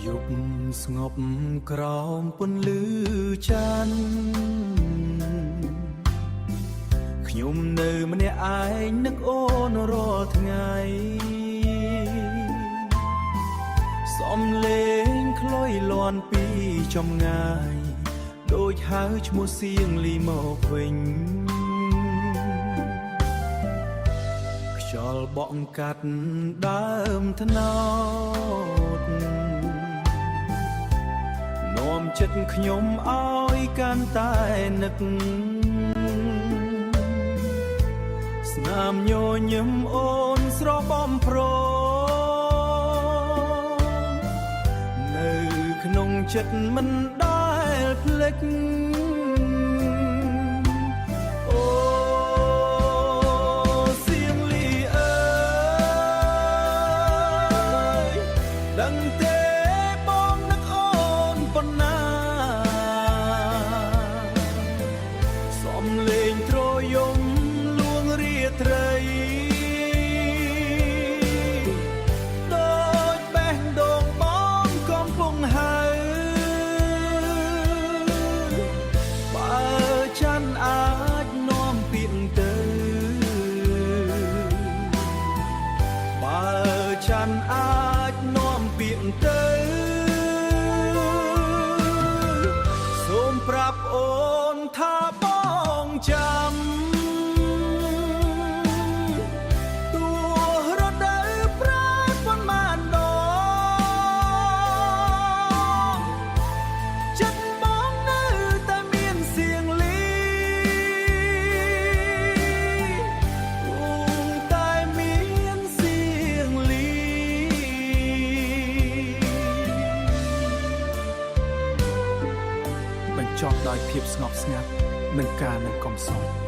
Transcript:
យប់ស្ងប់ក្រោមពន្លឺច័ន្ទខ្ញុំនៅម្នាក់ឯងនឹកអូនរាល់ថ្ងៃសំឡេងខ្លុយលាន់ពីចម្ងាយដូចហៅឈ្មោះសៀងលីមកវិញខ្យល់បក់កាត់ដើមថ្នោតនាំចិត្តខ្ញុំឲ្យកាន់តែនឹកស្នាមញញឹមអូនស្របំព្រមនៅក្នុងចិត្តមិនដែលភ្លេចអូសៀងលីអើយដឹងទេបងនឹកអូនប៉ុណ្ណាសំលេងត្រយំលួងរាត្រីដូចបេះដូងបងកំពុងហៅបើច័ន្ទអាចនាំពាក្យទៅបើច័ន្ទអាចនាំពាក្យទៅសូមប្រាប់អូនថាបងចាំទោះរដូវប្រាំងប៉ុន្មានដងចិត្តបងនៅតែមានសៀងលីតែមានសៀងលីបញ្ចប់ដោយភាពស្ងប់ស្ងាត់និងការនៅកំសត់